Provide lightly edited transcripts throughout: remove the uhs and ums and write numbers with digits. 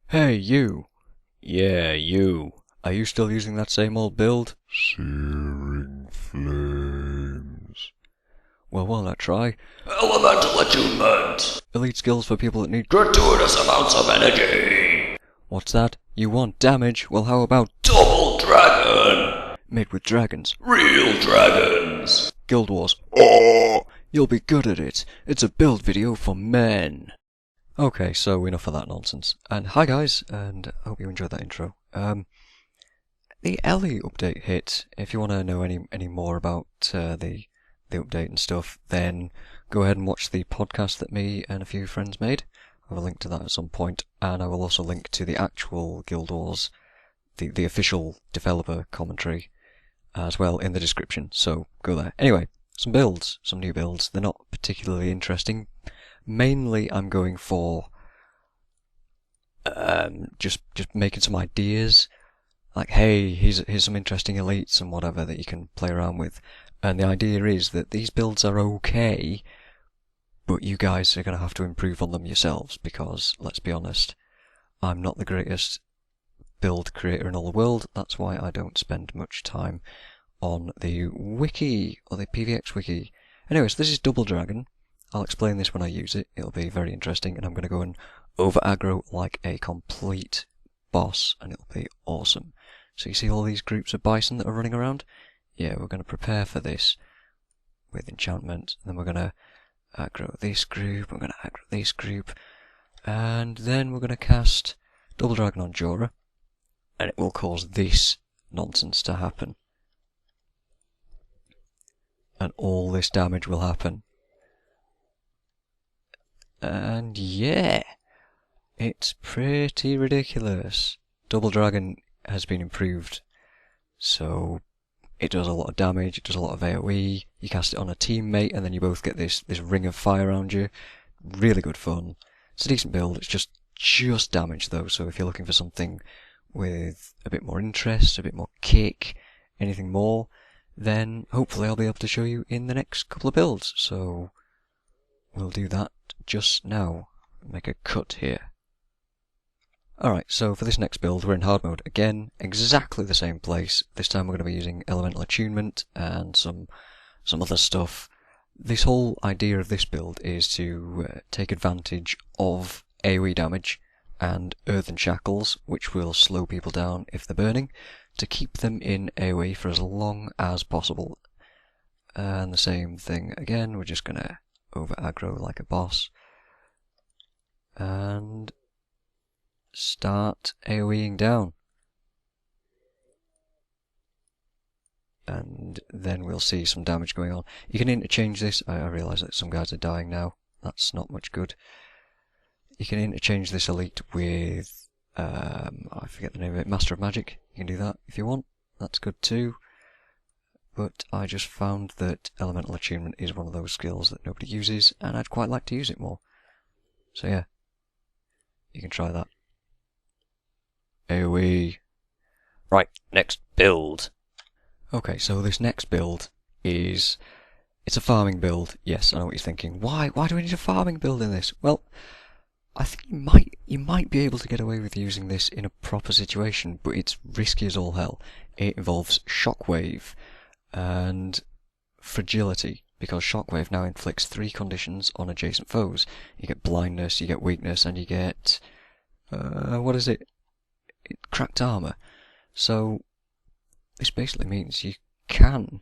Hey, you! Yeah, you! Are you still using that same old build? Searing flames. Well, why not try Elemental attunement. elite skills for people that need... Gratuitous amounts of energy. What's that? You want damage? Well, how about Double dragon. made with dragons? Real dragons. Guild Wars. Oh. You'll be good at it. It's a build video for men. Okay, so enough of that nonsense. And hi guys, and I hope you enjoyed that intro. The Ellie update hit. If you want to know any more about the update and stuff, then go ahead and watch the podcast that me and a few friends made. I will link to that at some point, and I will also link to the actual Guild Wars, the official developer commentary, as well in the description, so go there. Anyway, some builds, some new builds. They're not particularly interesting. Mainly I'm going for just making some ideas. Like, hey, here's some interesting elites and whatever that you can play around with. And the idea is that these builds are okay, but you guys are going to have to improve on them yourselves, because, let's be honest, I'm not the greatest build creator in all the world. That's why I don't spend much time on the wiki, or the PVX wiki. Anyways, this is Double Dragon. I'll explain this when I use it. It'll be very interesting, and I'm going to go and over aggro like a complete boss, and it'll be awesome. So you see all these groups of bison that are running around? Yeah, we're going to prepare for this with enchantment, and then we're going to aggro this group, we're going to aggro this group, and then we're going to cast Double Dragon on Jorah, and it will cause this nonsense to happen. And all this damage will happen. And yeah, it's pretty ridiculous. Double Dragon has been improved, so it does a lot of damage, it does a lot of AoE, you cast it on a teammate and then you both get this ring of fire around you. Really good fun. It's a decent build, it's just damage though, so if you're looking for something with a bit more interest, a bit more kick, anything more, then hopefully I'll be able to show you in the next couple of builds. So we'll do that just now. Make a cut here. Alright, so for this next build we're in hard mode again, exactly the same place. This time we're going to be using elemental attunement and some other stuff. This whole idea of this build is to take advantage of AoE damage and earthen shackles, which will slow people down if they're burning, to keep them in AoE for as long as possible. And the same thing again, we're just going to over aggro like a boss and start AoEing down. And then we'll see some damage going on. You can interchange this. I realise that some guys are dying now. That's not much good. You can interchange this elite with, I forget the name of it, Master of Magic. You can do that if you want. That's good too. But I just found that Elemental Attunement is one of those skills that nobody uses, and I'd quite like to use it more. So yeah, you can try that. AoE. Right, next build. Okay, so this next build is... it's a farming build. Yes, I know what you're thinking. Why do we need a farming build in this? Well, I think you might be able to get away with using this in a proper situation, but it's risky as all hell. It involves Shockwave and Fragility, because Shockwave now inflicts 3 conditions on adjacent foes. You get blindness, you get weakness, and you get... what is it? Cracked armor. So this basically means you can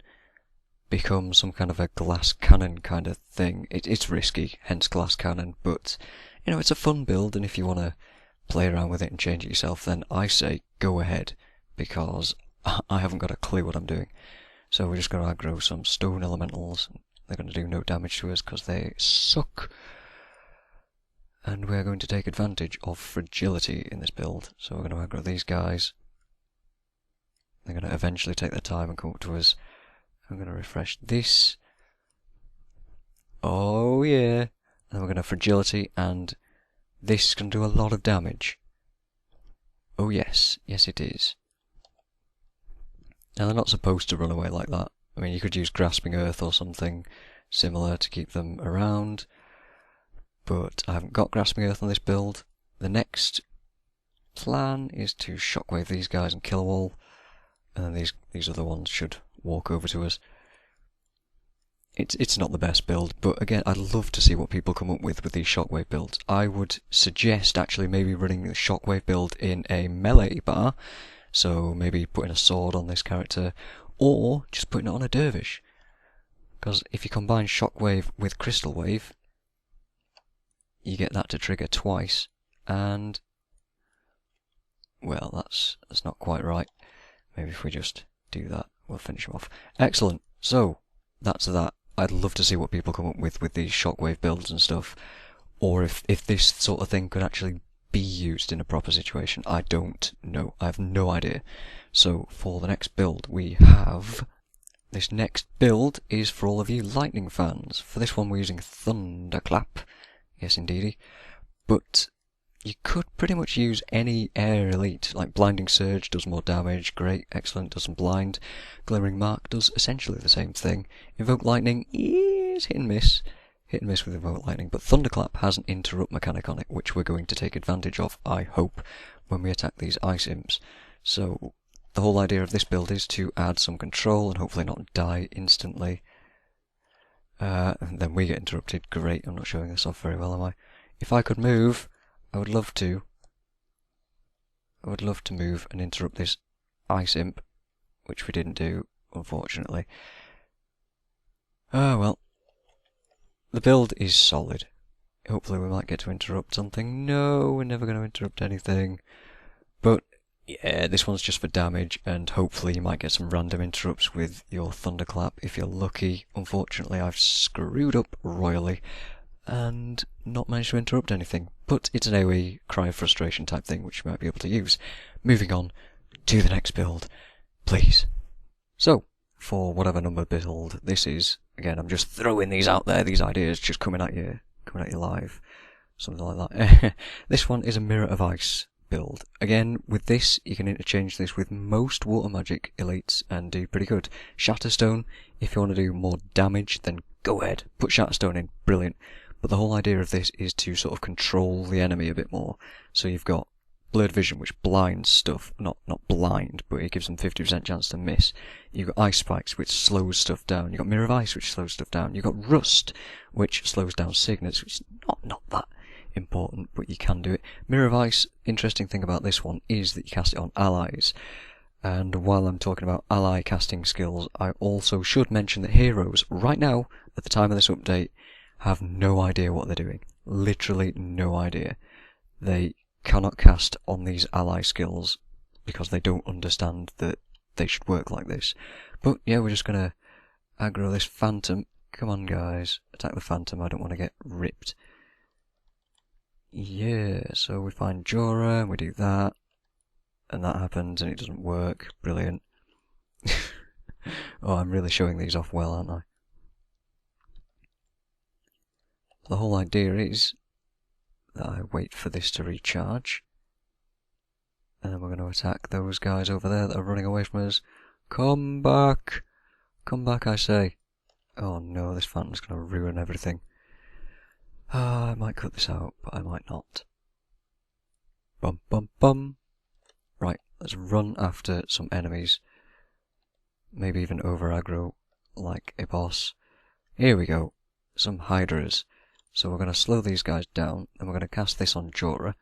become some kind of a glass cannon kind of thing. It's risky, hence glass cannon, but you know, it's a fun build, and if you want to play around with it and change it yourself, then I say go ahead, because I haven't got a clue what I'm doing. So we're just going to aggro some stone elementals. They're going to do no damage to us because they suck. And we're going to take advantage of fragility in this build. So we're going to aggro these guys. They're going to eventually take their time and come up to us. I'm going to refresh this. Oh yeah. And we're going to fragility, and this can do a lot of damage. Oh yes, yes it is. Now they're not supposed to run away like that. I mean, you could use grasping earth or something similar to keep them around. But I haven't got grasping earth on this build. The next plan is to shockwave these guys and kill them all, and then these other ones should walk over to us. It's not the best build, but again, I'd love to see what people come up with these shockwave builds. I would suggest actually maybe running the shockwave build in a melee bar, so maybe putting a sword on this character, or just putting it on a dervish. Because if you combine shockwave with crystal wave, you get that to trigger twice, and well, that's not quite right. Maybe if we just do that, we'll finish them off. Excellent. So that's that. I'd love to see what people come up with these shockwave builds and stuff, or if this sort of thing could actually be used in a proper situation. I don't know. I have no idea. So for the next build, we have... This next build is for all of you lightning fans. For this one, we're using Thunderclap. Yes, indeedy. But you could pretty much use any air elite, like Blinding Surge does more damage, great, excellent, does some blind. Glimmering Mark does essentially the same thing. Invoke Lightning is hit and miss with Invoke Lightning, but Thunderclap has an interrupt mechanic on it, which we're going to take advantage of, I hope, when we attack these Ice Imps. So, the whole idea of this build is to add some control and hopefully not die instantly. And then we get interrupted, great, I'm not showing this off very well, am I? If I could move... I would love to move and interrupt this Ice Imp, which we didn't do, unfortunately. Oh well. The build is solid. Hopefully we might get to interrupt something. No, we're never going to interrupt anything. But, yeah, this one's just for damage, and hopefully you might get some random interrupts with your Thunderclap if you're lucky. Unfortunately, I've screwed up royally and not managed to interrupt anything, but it's an AoE cry of frustration type thing which you might be able to use. Moving on to the next build, please. So, for whatever number build this is, again, I'm just throwing these out there, these ideas just coming at you live, something like that. This one is a Mirror of Ice build. Again, with this, you can interchange this with most water magic elites and do pretty good. Shatterstone, if you want to do more damage, then go ahead, put Shatterstone in, brilliant. But the whole idea of this is to sort of control the enemy a bit more. So you've got Blurred Vision, which blinds stuff. Not blind, but it gives them 50% chance to miss. You've got Ice Spikes, which slows stuff down. You've got Mirror of Ice, which slows stuff down. You've got Rust, which slows down Signets, which is not that important, but you can do it. Mirror of Ice, interesting thing about this one is that you cast it on allies. And while I'm talking about ally casting skills, I also should mention that heroes, right now, at the time of this update, have no idea what they're doing. Literally no idea. They cannot cast on these ally skills because they don't understand that they should work like this. But yeah, we're just gonna aggro this Phantom. Come on guys, attack the Phantom, I don't want to get ripped. Yeah, so we find Jorah and we do that. And that happens and it doesn't work. Brilliant. Oh, I'm really showing these off well, aren't I? The whole idea is that I wait for this to recharge, and then we're going to attack those guys over there that are running away from us. Come back! Come back, I say. Oh no, this Phantom's going to ruin everything. I might cut this out, but I might not. Bum bum bum! Right, let's run after some enemies. Maybe even over aggro like a boss. Here we go. Some Hydras. So we're going to slow these guys down, and we're going to cast this on Jorah.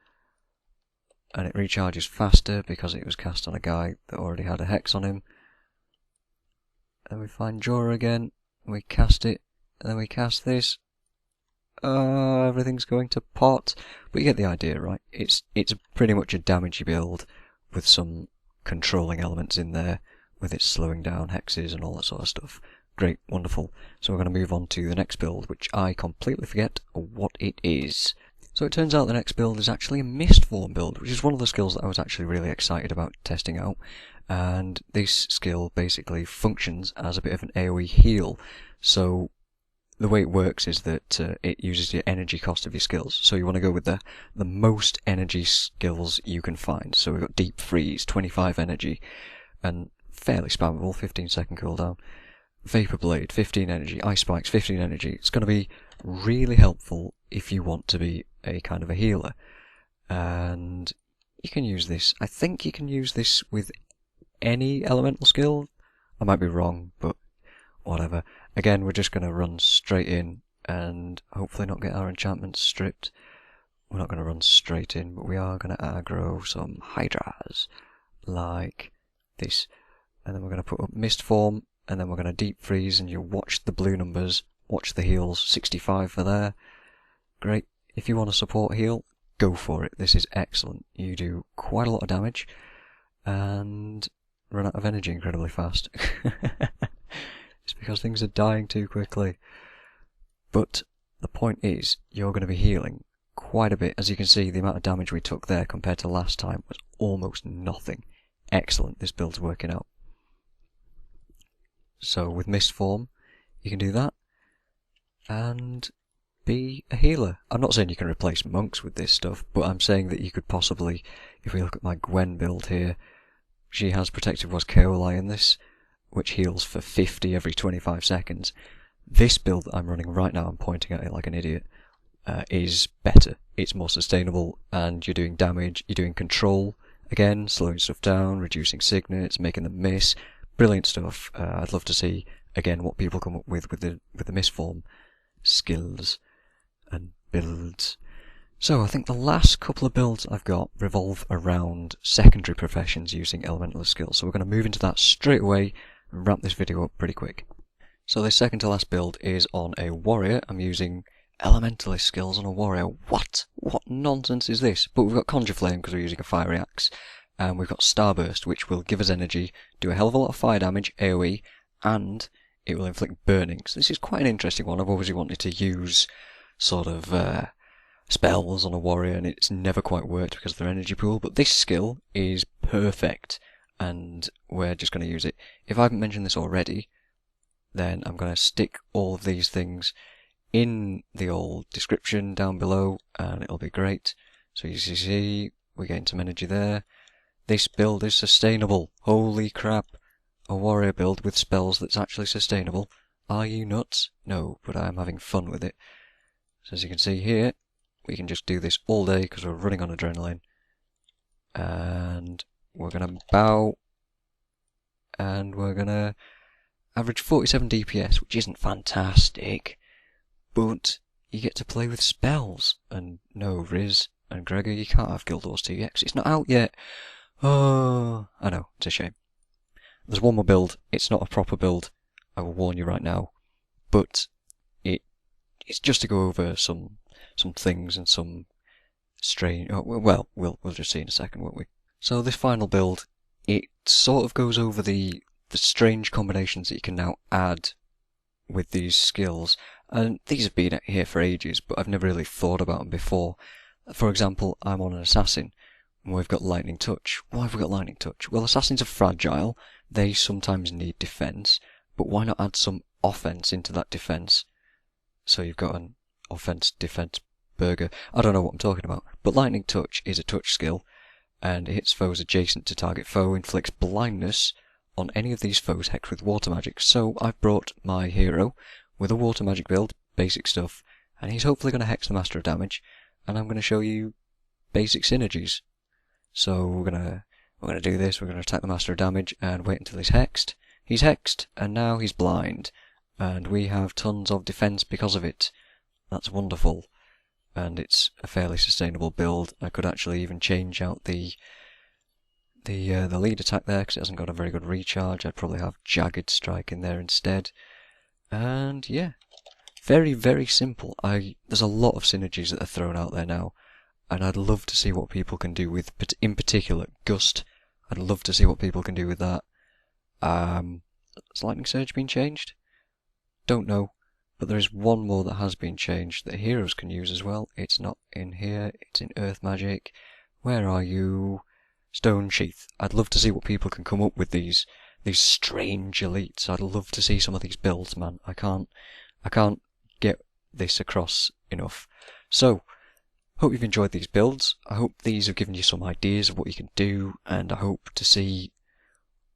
And it recharges faster because it was cast on a guy that already had a Hex on him. And we find Jorah again, and we cast it, and then we cast this. Everything's going to pot. But you get the idea, right? It's pretty much a damagey build with some controlling elements in there, with its slowing down hexes and all that sort of stuff. Great, wonderful. So we're going to move on to the next build, which I completely forget what it is. So it turns out the next build is actually a Mistform build, which is one of the skills that I was actually really excited about testing out. And this skill basically functions as a bit of an AoE heal. So the way it works is that it uses the energy cost of your skills. So you want to go with the most energy skills you can find. So we've got Deep Freeze, 25 energy, and fairly spammable, 15-second cooldown. Vapor Blade, 15 energy. Ice Spikes, 15 energy. It's going to be really helpful if you want to be a kind of a healer. And you can use this. I think you can use this with any elemental skill. I might be wrong, but whatever. Again, we're just going to run straight in and hopefully not get our enchantments stripped. We're not going to run straight in, but we are going to aggro some hydras like this. And then we're going to put up mist form, and then we're going to deep freeze, and you watch the blue numbers, watch the heals, 65 for there. Great. If you want to support heal, go for it. This is excellent. You do quite a lot of damage and run out of energy incredibly fast. It's because things are dying too quickly. But the point is, you're going to be healing quite a bit. As you can see, the amount of damage we took there compared to last time was almost nothing. Excellent, this build's working out. So with mist form, you can do that and be a healer. I'm not saying you can replace monks with this stuff, but I'm saying that you could possibly, if we look at my Gwen build here, she has Protective Was Kaoli in this, which heals for 50 every 25 seconds. This build that I'm running right now, I'm pointing at it like an idiot, is better. It's more sustainable, and you're doing damage, you're doing control, again, slowing stuff down, reducing signets, making them miss. Brilliant stuff. I'd love to see, again, what people come up with the miss form skills and builds. So I think the last couple of builds I've got revolve around secondary professions using Elementalist skills. So we're going to move into that straight away and wrap this video up pretty quick. So this second to last build is on a warrior. I'm using Elementalist skills on a warrior. What? What nonsense is this? But we've got Conjure Flame because we're using a fiery axe. And we've got Starburst, which will give us energy, do a hell of a lot of fire damage, AoE, and it will inflict burning. So this is quite an interesting one. I've always wanted to use sort of spells on a warrior, and it's never quite worked because of their energy pool. But this skill is perfect, and we're just going to use it. If I haven't mentioned this already, then I'm going to stick all of these things in the old description down below, and it'll be great. So you see, we're getting some energy there. This build is sustainable. Holy crap. A warrior build with spells that's actually sustainable. Are you nuts? No, but I'm having fun with it. So as you can see here, we can just do this all day because we're running on adrenaline. And we're going to bow. And we're going to average 47 DPS, which isn't fantastic. But you get to play with spells. And no, Riz and Gregor, you can't have Guild Wars 2 yet because it's not out yet. Oh, I know, it's a shame. There's one more build. It's not a proper build, I will warn you right now, but it's just to go over some things and some strange. Oh, well, we'll just see in a second, won't we? So this final build, it sort of goes over the strange combinations that you can now add with these skills, and these have been here for ages, but I've never really thought about them before. For example, I'm on an assassin. We've got Lightning Touch. Why have we got Lightning Touch? Well, assassins are fragile. They sometimes need defense. But why not add some offense into that defense? So you've got an offense-defense burger. I don't know what I'm talking about. But Lightning Touch is a touch skill, and it hits foes adjacent to target foe, inflicts blindness on any of these foes hexed with water magic. So I've brought my hero with a water magic build, basic stuff, and he's hopefully going to hex the Master of Damage, and I'm going to show you basic synergies. So we're gonna do this. We're gonna attack the Master of Damage and wait until he's hexed. He's hexed, and now he's blind, and we have tons of defense because of it. That's wonderful, and it's a fairly sustainable build. I could actually even change out the lead attack there because it hasn't got a very good recharge. I'd probably have Jagged Strike in there instead. And yeah, very, very simple. There's a lot of synergies that are thrown out there now. And I'd love to see what people can do with, in particular, Gust. I'd love to see what people can do with that. Has Lightning Surge been changed? Don't know. But there is one more that has been changed that heroes can use as well. It's not in here. It's in Earth Magic. Where are you? Stone Sheath. I'd love to see what people can come up with these strange elites. I'd love to see some of these builds, man. I can't get this across enough. So, hope you've enjoyed these builds. I hope these have given you some ideas of what you can do, and I hope to see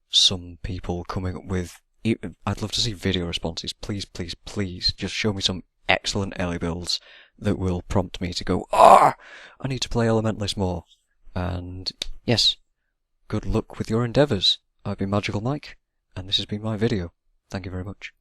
some people coming up with... I'd love to see video responses. Please, please, please, just show me some excellent early builds that will prompt me to go, I need to play Elementalist more. And yes, good luck with your endeavours. I've been Magical Mike, and this has been my video. Thank you very much.